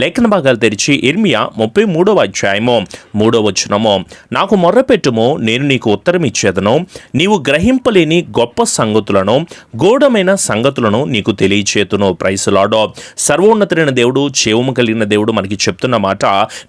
లేఖన భాగాలు తెరిచి ఇర్మియా 33వ అధ్యాయము 3వ వచనము. నాకు మొర్రపెట్టుము, నేను నీకు ఉత్తరం ఇచ్చేదను, నీవు గ్రహింపలేని గొప్ప సంగతులను, గూఢమైన సంగతులను నీకు తెలియచేతును. Price lord. సర్వోన్నతుడైన దేవుడు, జీవము కలిగిన దేవుడు మనకి చెప్తున్న మాట,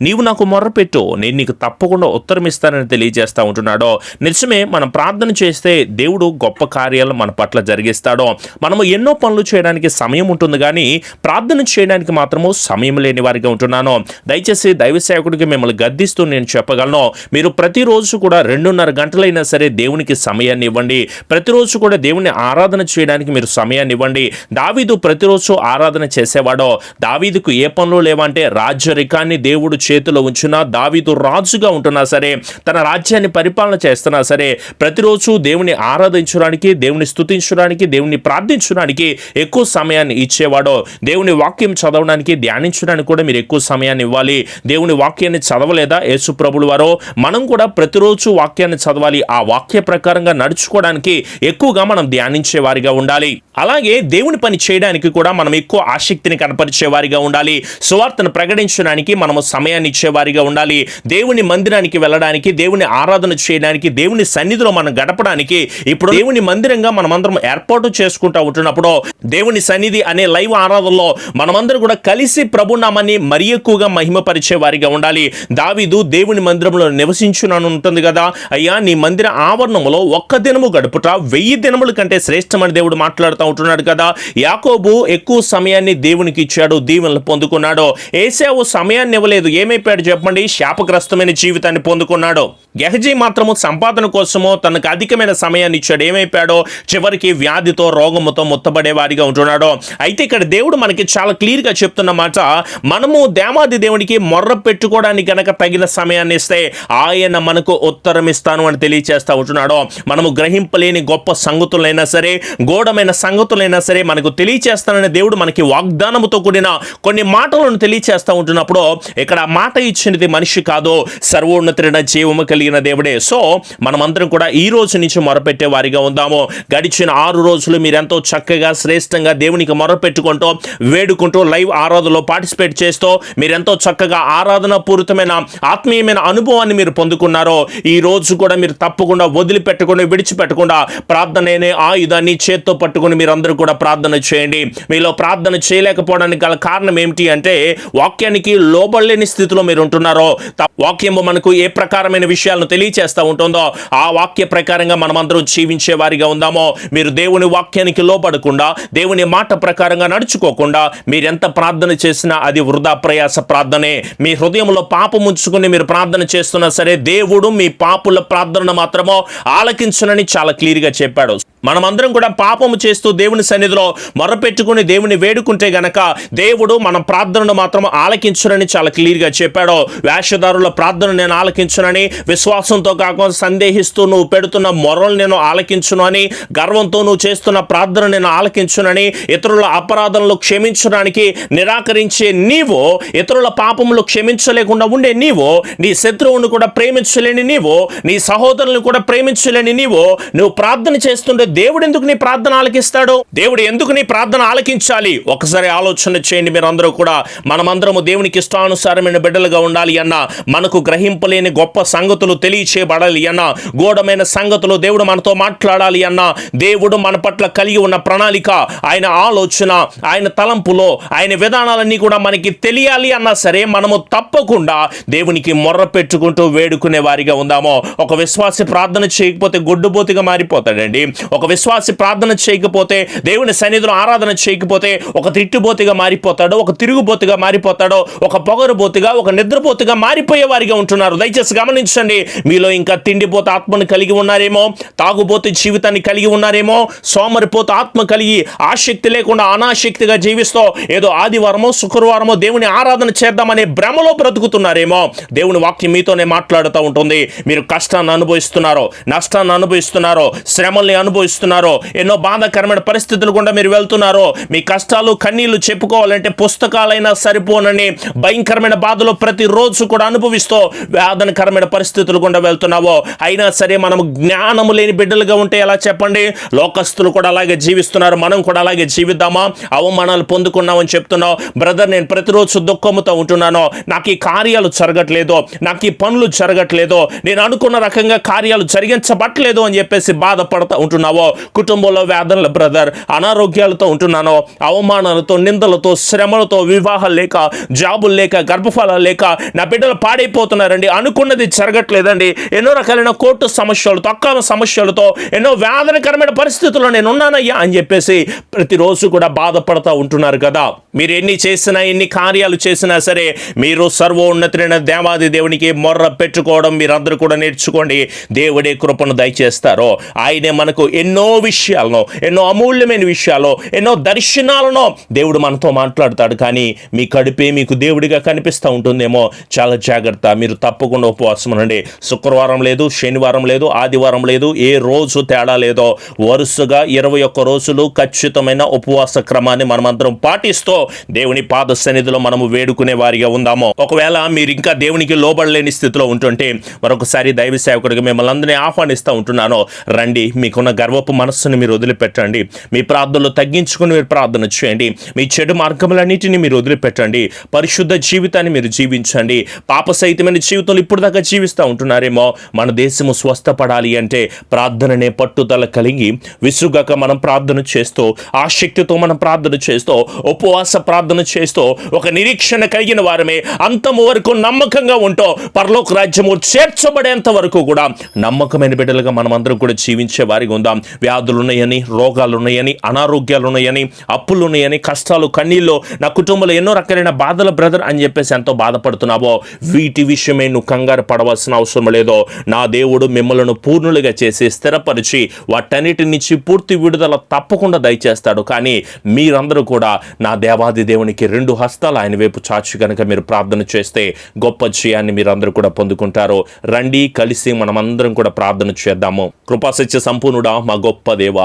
నీవు నాకు మొర్రపెట్టు, నేను నీకు తప్పకుండా ఉత్తరం ఇస్తానని తెలియజేస్తూ ఉంటున్నాడు. నిజమే, మనం ప్రార్థన చేస్తే దేవుడు గొప్ప కార్యాలు మన పట్ల జరిగిస్తాడు. మనము ఎన్నో పనులు చేయడానికి సమయం ఉంటుంది, కానీ ప్రార్థన చేయడానికి మాత్రము సమయం లేని వారిగా ఉంటున్నాను. దయచేసి దైవ సేవకుడికి మిమ్మల్ని గద్దిస్తూ నేను చెప్పగలను, మీరు ప్రతిరోజు కూడా 2.5 గంటలైనా సరే దేవునికి సమయాన్ని ఇవ్వండి. ప్రతిరోజు కూడా దేవుని ఆరాధన చేయడానికి మీరు సమయాన్ని ఇవ్వండి. దావీదు ప్రతిరోజు ఆరాధన చేసేవాడో. దావీదుకు ఏ పనులు లేవంటే, రాజ్యరికాన్ని దేవుడు చేతిలో ఉంచినా, దావీదు రాజుగా ఉంటున్నా సరే, తన రాజ్యాన్ని పరిపాలన చేస్తున్నా సరే, ప్రతిరోజు దేవుని ఆరాధించడానికి, దేవుని స్తుతించడానికి, దేవుని ప్రార్థించడానికి ఎక్కువ సమయాన్ని ఇచ్చేవాడో. దేవుని వాక్యం చదవడానికి, ధ్యానించడానికి కూడా మీరు ఎక్కువ సమయాన్ని ఇవ్వాలి. దేవుని వాక్యాన్ని చదవలేదా యేసు ప్రభులు వారు? మనం కూడా ప్రతిరోజు వాక్యాన్ని చదవాలి. ఆ వాక్య ప్రకారంగా నడుచుకోవడానికి ఎక్కువగా మనం ధ్యానించే వారిగా ఉండాలి. అలాగే దేవుని పని చేయడానికి కూడా మనం ఎక్కువ ఆసక్తిని కనపరిచే వారిగా ఉండాలి. సువార్తను ప్రకటించడానికి మనము సమయాన్ని ఇచ్చేవారిగా ఉండాలి. దేవుని మందిరానికి వెళ్ళడానికి, దేవుని ఆరాధన చేయడానికి, దేవుని సన్నిధిలో మనం గడపడానికి ఇప్పుడు దేవుని మందిరంగా మనమందరం ఏర్పాటు చేసుకుంటూ ఉంటున్నప్పుడు, దేవుని సన్నిధి అనే లైవ్ ఆరాధనలో మనమందరం కూడా కలిసి ప్రభునామాన్ని మరి ఎక్కువగా మహిమపరిచే వారిగా ఉండాలి. దావీదు దేవుని మందిరంలో నివసించునని ఉంటుంది కదా, అయ్యా నీ మందిర ఆవరణంలో ఒక్క దినము గడుపుట 1000 దినముల కంటే శ్రేష్టమని దేవుడు మాట్లాడుతూ ఉంటున్నాడు కదా. యాకోబు ఎక్కువ సమయాన్ని దేవునికి ఇచ్చాడు, దీవెనలు పొందుకున్నాడు. ఏశావు సమయాన్ని ఇవ్వలేదు, ఏమైపోయాడు చెప్పండి? శాపగ్రస్తమైన జీవితాన్ని పొందుకున్నాడు. గెహజీ మాత్రము సంపాదన కోసమో తనకు అధికమైన సమయాన్ని ఇచ్చాడు, ఏమైపోయాడో? చివరికి వ్యాధితో, రోగముతో ముత్తబడే వారిగా ఉంటున్నాడు. అయితే ఇక్కడ దేవుడు మనకి చాలా క్లియర్గా చెప్తున్న మాట, మనము దేవాది దేవునికి మొర్ర పెట్టుకోవడానికి గనక తగిన సమయాన్ని ఇస్తే ఆయన మనకు ఉత్తరం ఇస్తాను అని తెలియచేస్తూ ఉంటున్నాడు. మనము గ్రహింపలేని గొప్ప సంగతులైనా సరే, గూఢమైన సంగతులైనా సరే మనకు తెలియచేస్తానని దేవుడు మనకి వాగ్దానముతో కూడిన కొన్ని మాటలను తెలియచేస్తూ ఉంటున్నప్పుడు, ఇక్కడ మాట ఇచ్చినది మనిషి కాదు, సర్వోన్నతుడైన జీవము కలిగిన దేవుడే. సో మనమందరం కూడా ఈ రోజు నుంచి మొరపెట్టే వారిగా ఉందాము. గడిచిన 6 రోజులు మీరెంతో చక్కగా శ్రేష్టంగా దేవునికి మొరపెట్టుకుంటూ, వేడుకుంటూ, లైవ్ ఆరాధనలో పార్టిసిపేట్ చేస్తూ మీరెంతో చక్కగా ఆరాధన పూరితమైన ఆత్మీయమైన అనుభవాన్ని మీరు పొందుకున్నారో, ఈ రోజు కూడా మీరు తప్పకుండా వదిలిపెట్టకుండా, విడిచిపెట్టకుండా ప్రార్థననే ఆయుధాన్ని చేత్తో పట్టుకుని మీరందరూ కూడా ప్రార్థన చేయండి. మీలో ప్రార్థన చేయలేకపోవడానికి గల కారణం ఏమిటి అంటే, వాక్యానికి లోబడలేని స్థితిలో మీరు ఉంటున్నారో. వాక్యము మనకు ఏ ప్రకారమైన విషయాలను తెలియచేస్తూ ఉంటుందో ఆ వాక్య ప్రకారంగా మనమందరం జీవించే వారిగా ఉందామో. మీరు దేవుని వాక్యానికి లోబడకుండా, దేవుని మాట ప్రకారంగా నడుచుకోకుండా మీరెంత ప్రార్థన చేసినా అది వృధా ప్రయాస ప్రార్థనే. మీ హృదయంలో పాపం ఉంచుకుని మీరు ప్రార్థన చేస్తున్నా సరే, దేవుడు మీ పాపుల ప్రార్థనను మాత్రమో ఆలకించునని చాలా క్లియర్గా చెప్పాడు. మనమందరం కూడా పాపము చేస్తూ దేవుని సన్నిధిలో మొరపెట్టుకుని దేవుని వేడుకుంటే గనక దేవుడు మన ప్రార్థనను మాత్రం ఆలకించునని చాలా క్లియర్గా చెప్పాడు. వేషధారుల ప్రార్థన నేను ఆలకించునని, విశ్వాసంతో కాకుండా సందేహిస్తూ నువ్వు పెడుతున్న మొరలు నేను ఆలకించును అని, గర్వంతో నువ్వు చేస్తున్న ప్రార్థన నేను ఆలకించునని, ఇతరుల అపరాధనలు క్షమించడానికి నిరాకరించే నీవు, ఇతరుల పాపములు క్షమించలేకుండా ఉండే నీవు, నీ శత్రువును కూడా ప్రేమించలేని నీవు, నీ సహోదరులను కూడా ప్రేమించలేని నీవు, నువ్వు ప్రార్థన చేస్తుంటే దేవుడు ఎందుకు నీ ప్రార్థన ఆలకిస్తాడు? దేవుడు ఎందుకు నీ ప్రార్థన ఆలకించాలి? ఒకసారి ఆలోచన చేయండి మీరందరూ కూడా. మనమందరము దేవునికి ఇష్టానుసారమైన బిడ్డలుగా ఉండాలి అన్న, మనకు గ్రహింపలేని గొప్ప సంగతులు తెలియచేయబడాలి అన్న, గూఢమైన సంగతులు దేవుడు మనతో మాట్లాడాలి అన్న, దేవుడు మన పట్ల కలిగి ఉన్న ప్రణాళిక, ఆయన ఆలోచన, ఆయన తలంపులో, ఆయన విధానాలన్నీ కూడా మనకి తెలియాలి అన్నా సరే, మనము తప్పకుండా దేవునికి మొర్ర పెట్టుకుంటూ వేడుకునే వారిగా ఉందామో. ఒక విశ్వాసి ప్రార్థన చేయకపోతే గుడ్డుబోతిగా మారిపోతాడండి. ఒక విశ్వాసి ప్రార్థన చేయకపోతే, దేవుని సన్నిధిలో ఆరాధన చేయకపోతే ఒక తిట్టుబోతిగా మారిపోతాడు, ఒక తిరుగుబోతుగా మారిపోతాడు, ఒక పొగరుబోతుగా, ఒక నిద్రబోతుగా మారిపోయే వారిగా ఉంటున్నారు. దయచేసి గమనించండి. మీలో ఇంకా తిండిపోత ఆత్మను కలిగి ఉన్నారేమో, తాగుబోతు జీవితాన్ని కలిగి ఉన్నారేమో, సోమరిపోత ఆత్మ కలిగి ఆసక్తి లేకుండా అనాసక్తిగా జీవిస్తూ ఏదో ఆదివారమో శుక్రవారమో దేవుని ఆరాధన చేద్దామనే భ్రమలో బ్రతుకుతున్నారేమో. దేవుని వాక్యం మీతోనే మాట్లాడుతూ ఉంటుంది. మీరు కష్టాన్ని అనుభవిస్తున్నారో, నష్టాన్ని అనుభవిస్తున్నారో, శ్రమల్ని అనుభవిస్తున్నారో, జీవిస్తున్నారో, ఎన్నో బాధాకరమైన పరిస్థితులు గుండా మీరు వెళ్తున్నారో, మీ కష్టాలు కన్నీళ్లు చెప్పుకోవాలంటే పుస్తకాలైనా సరిపోనని భయంకరమైన బాధలో ప్రతిరోజు కూడా అనుభవిస్తూ వేదనకరమైన పరిస్థితులు గుండా వెళ్తున్నావో, అయినా సరే మనం జ్ఞానము లేని బిడ్డలుగా ఉంటే ఎలా చెప్పండి? లోకస్తులు కూడా అలాగే జీవిస్తున్నారు, మనం కూడా అలాగే జీవిద్దామా? అవమానాలు పొందుకున్నామని చెప్తున్నావు బ్రదర్, నేను ప్రతిరోజు దుఃఖముతో ఉంటున్నాను, నాకు ఈ కార్యాలు జరగట్లేదు, నాకు ఈ పనులు జరగట్లేదు, నేను అనుకున్న రకంగా కార్యాలు జరిగించబట్టలేదు అని చెప్పేసి బాధపడతా ఉంటున్నావో, కుటుంబంలో వేదనలు బ్రదర్, అనారోగ్యాలతో ఉంటున్నానో, అవమానాలతో, నిందలతో, శ్రమలతో, వివాహాలు లేక, జాబులు లేక, గర్భఫలాలు లేక నా బిడ్డలు పాడైపోతున్నారండి, అనుకున్నది జరగట్లేదండి, ఎన్నో రకాలైన కోర్టు సమస్యలతో, అక్రమ సమస్యలతో, ఎన్నో వేదనకరమైన పరిస్థితుల్లో నేను ఉన్నానయ్యా అని చెప్పేసి ప్రతిరోజు కూడా బాధపడతా ఉంటున్నారు కదా. మీరు ఎన్ని చేసినా, ఎన్ని కార్యాలు చేసినా సరే మీరు సర్వోన్నతుడైన దేవాది దేవునికి మొర్ర పెట్టుకోవడం మీరందరూ కూడా నేర్చుకోండి. దేవుడే కృపను దయచేస్తారో, ఆయనే మనకు ఎన్నో విషయాలను, ఎన్నో అమూల్యమైన విషయాలు, ఎన్నో దర్శనాలను దేవుడు మనతో మాట్లాడతాడు. కానీ మీ కడుపే మీకు దేవుడిగా కనిపిస్తూ ఉంటుందేమో, చాలా జాగ్రత్త. మీరు తప్పకుండా ఉపవాసం ఉండండి. శుక్రవారం లేదు, శనివారం లేదు, ఆదివారం లేదు, ఏ రోజు తేడా లేదో వరుసగా 21 రోజులు ఖచ్చితమైన ఉపవాస క్రమాన్ని మనమందరం పాటిస్తూ దేవుని పాద సన్నిధిలో మనము వేడుకునే వారిగా ఉందాము. ఒకవేళ మీరు ఇంకా దేవునికి లోబడలేని స్థితిలో ఉంటుంటే మరొకసారి దైవ సేవకుడిగా మిమ్మల్ని అందరినీ ఆహ్వానిస్తూ ఉంటున్నాను. రండి, మీకున్న గర్వపు మనస్సును మీరు వదిలిపెట్టండి, మీ ప్రార్థనలు తగ్గించుకుని మీరు ప్రార్థన చేయండి, మీ చెడు మార్గములన్నిటిని మీరు వదిలిపెట్టండి, పరిశుద్ధ జీవితాన్ని మీరు జీవించండి. పాప సహితమైన జీవితంలో ఇప్పుడు దాకా జీవిస్తూ ఉంటున్నారేమో. మన దేశము స్వస్థపడాలి అంటే ప్రార్థననే పట్టుదల కలిగి విసుగక మనం ప్రార్థన చేస్తూ, ఆసక్తితో మనం ప్రార్థన చేస్తూ, ఉపవాస ప్రార్థన చేస్తూ, ఒక నిరీక్షణ కలిగిన వారమే అంతము వరకు నమ్మకంగా ఉంటూ పరలోక రాజ్యము చేర్చబడేంత వరకు కూడా నమ్మకమైన బిడ్డలుగా మనమందరం కూడా జీవించే వారిగా ఉందాం. వ్యాధులు ఉన్నాయని, రోగాలు ఉన్నాయని, అనారోగ్యాలు ఉన్నాయని, అప్పులు ఉన్నాయని, కష్టాలు కన్నీళ్ళు, నా కుటుంబంలో ఎన్నో రకాలైన బాధల బ్రదర్ అని చెప్పేసి ఎంతో బాధపడుతున్నావో, వీటి విషయమే నువ్వు కంగారు పడవలసిన అవసరం లేదో. నా దేవుడు మిమ్మల్ని పూర్ణులుగా చేసి స్థిరపరిచి వాటన్నిటి నుంచి పూర్తి విడుదల తప్పకుండా దయచేస్తాడు. కానీ మీరందరూ కూడా నా దేవాది దేవునికి 2 హస్తాలు ఆయన వైపు చాచి కనుక మీరు ప్రార్థన చేస్తే గొప్ప జయాన్ని మీరందరూ కూడా పొందుకుంటారు. రండి, కలిసి మనమందరం కూడా ప్రార్థన చేద్దాము. కృపాసత్య సంపూర్ణుడా, మా గొప్ప దేవ,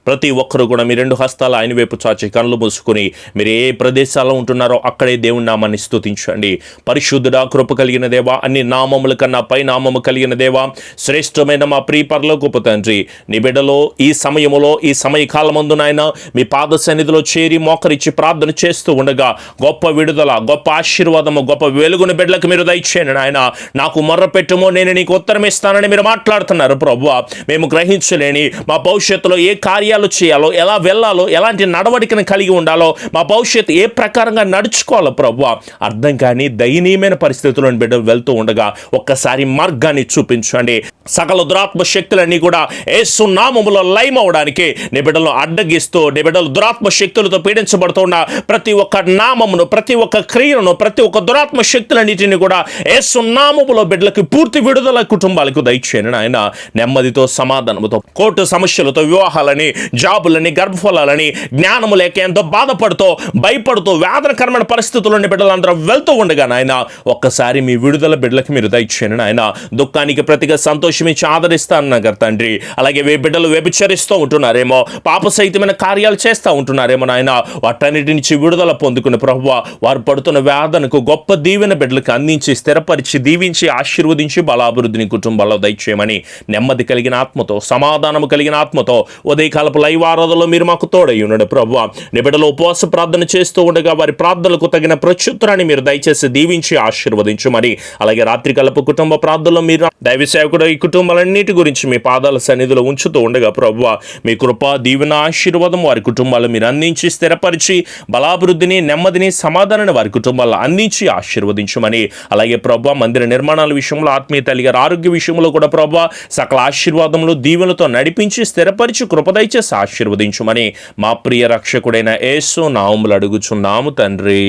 ప్రతి ఒక్కరు కూడా మీ 2 హస్తాలు ఆయన వైపు చాచి కళ్ళు మూసుకుని మీరు ఏ ప్రదేశాల్లో ఉంటున్నారో అక్కడే దేవుని నామాన్ని స్తుతించండి. పరిశుద్ధుడా, కృప కలిగిన దేవ, అన్ని నామముల కన్నా పై నామము కలిగిన దేవ, శ్రేష్టమైన మా ప్రియ పరలోకపు తండ్రి, నీ బిడ్డలో ఈ సమయములో, ఈ సమయకాలమందు నాయన మీ పాద సన్నిధిలో చేరి మోకరించి ప్రార్థన చేస్తూ ఉండగా గొప్ప విడుదల, గొప్ప ఆశీర్వాదము, గొప్ప వెలుగుని బిడ్డలకు మీరు దయచేయండి నాయన. నాకు మొర్ర పెట్టుమో, నేను నీకు ఉత్తరం ఇస్తానని మీరు మాట్లాడుతున్నారు ప్రభువా. మేము గ్రహించలేని మా భవిష్యత్తులో ఏ కార్యాలు చేయాలో, ఎలా వెళ్ళాలో, ఎలాంటి నడవడికను కలిగి ఉండాలో, మా భవిష్యత్తు ఏ ప్రకారంగా నడుచుకోవాలో ప్రభువా అర్థం కాని దయనీయమైన పరిస్థితుల్లో బిడ్డలు వెళ్తూ ఉండగా ఒక్కసారి మార్గాన్ని చూపించండి. సకల దురాత్మ శక్తులన్నీ కూడా యేసు నామములో లయం అవడానికి నీ బిడ్డలను అడ్డగిస్తూ, నీ బిడ్డలు దురాత్మ శక్తులతో పీడించబడుతున్న ప్రతి ఒక్క నామమును, ప్రతి ఒక్క క్రియను, ప్రతి ఒక్క దురాత్మ శక్తులన్నిటిని కూడా యేసు నామములో బిడ్డలకు పూర్తి విడుదల కుటుంబాలకు దయచేయండి నాయన. నెమ్మదితో, సమాధానముతో, కోర్టు సమస్యలతో, వివాహాలని, జాబులని, గర్భఫలాలని, జ్ఞానము లేక ఎంతో బాధపడుతూ, భయపడుతూ, వేదనకరమైన పరిస్థితుల్లోని బిడ్డలందరూ వెళ్తూ ఉండగా నాయన ఒక్కసారి మీ విడుదల బిడ్డలకు మీరు దయచేయండి నాయన. దుఃఖానికి ప్రతిగా సంతోషమిచ్చి ఆదరిస్తానన్నారు తండ్రి. అలాగే బిడ్డలు వ్యభిచరిస్తూ ఉంటున్నారేమో, పాప సహితమైన కార్యాలు చేస్తూ ఉంటున్నారేమో నాయన, వాటన్నిటి నుంచి విడుదల పొందుకుని ప్రభువా వారు పడుతున్న వేదనకు గొప్ప దీవెన బిడ్డలకు అందించి, స్థిరపరిచి, దీవించి, ఆశీర్వదించి బలాభివృద్ధిని కుటుంబాల్లో దయచేయమని నెమ్మది కలిగిన ఆత్మతో, సమాధానము కలిగిన ఆత్మతో ఉదయకాలపు లైవ్ ఆరాధనలో మీరు మాకు తోడై ఉన్నాడు ప్రభువా. నీ బిడ్డలు ఉపవాస ప్రార్థన చేస్తూ ఉండగా వారి ప్రార్థనలకు తగిన ప్రత్యుత్తరాన్ని మీరు దయచేసి దీవించి ఆశీర్వదించమని, అలాగే రాత్రికాలపు కుటుంబ ప్రార్థనలో మీరు దైవ సేవకుడు ఈ కుటుంబాలన్నిటి గురించి మీ పాదాల సన్నిధిలో ఉంచుతూ ఉండగా ప్రభువా మీ కృప, దీవెన, ఆశీర్వాదం వారి కుటుంబాలు మీరు అందించి, స్థిరపరిచి, బలాభివృద్ధిని, నెమ్మదిని, సమాధానాన్ని వారి కుటుంబాల్లో అందించి ఆశీర్వదించమని, అలాగే ప్రభువా మందిర నిర్మాణాల విషయంలో, ఆత్మీయ తల్లిగారి ఆరోగ్య విషయంలో కూడా ప్రభువా సకల ఆశీర్వాదములు, దీవెనలతో నడిపించి, స్థిరపరిచి, కృపదయచేసి ఆశీర్వదించమని మా ప్రియ రక్షకుడైన యేసు నామములో అడుగుచున్నాము తండ్రి.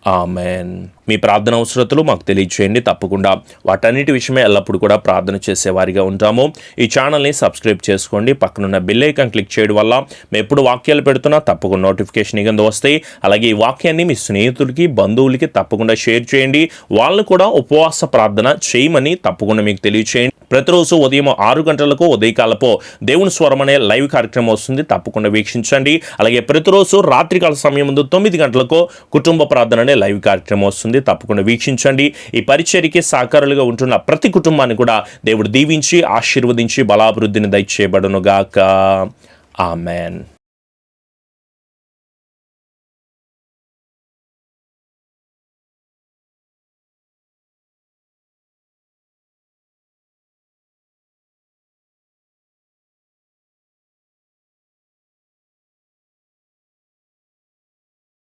ఆమెన్. మీ ప్రార్థన అవసరతలు మాకు తెలియజేయండి. తప్పకుండా వాటన్నిటి విషయమే ఎల్లప్పుడూ కూడా ప్రార్థన చేసేవారిగా ఉంటాము. ఈ ఛానల్ని సబ్స్క్రైబ్ చేసుకోండి. పక్కనున్న బెల్ ఐకాన్ క్లిక్ చేయడం వల్ల మేము ఎప్పుడు వాక్యాలు పెడుతున్నా తప్పకుండా నోటిఫికేషన్ కింద వస్తాయి. అలాగే ఈ వాక్యాన్ని మీ స్నేహితులకి, బంధువులకి తప్పకుండా షేర్ చేయండి. వాళ్ళు కూడా ఉపవాస ప్రార్థన చేయమని తప్పకుండా మీకు తెలియచేయండి. ప్రతిరోజు ఉదయం 6 గంటలకు ఉదయకాలపు దేవుని స్వరం అనే లైవ్ కార్యక్రమం వస్తుంది. తప్పకుండా వీక్షించండి. అలాగే ప్రతిరోజు రాత్రికాల సమయం ముందు 9 గంటలకు కుటుంబ ప్రార్థన అనే లైవ్ కార్యక్రమం వస్తుంది. తప్పకుండా వీక్షించండి. ఈ పరిచర్యకి సహకారులుగా ఉంటున్న ప్రతి కుటుంబాన్ని కూడా దేవుడు దీవించి ఆశీర్వదించి బలాభివృద్ధిని దయచేయబడునుగాక. ఆమెన్.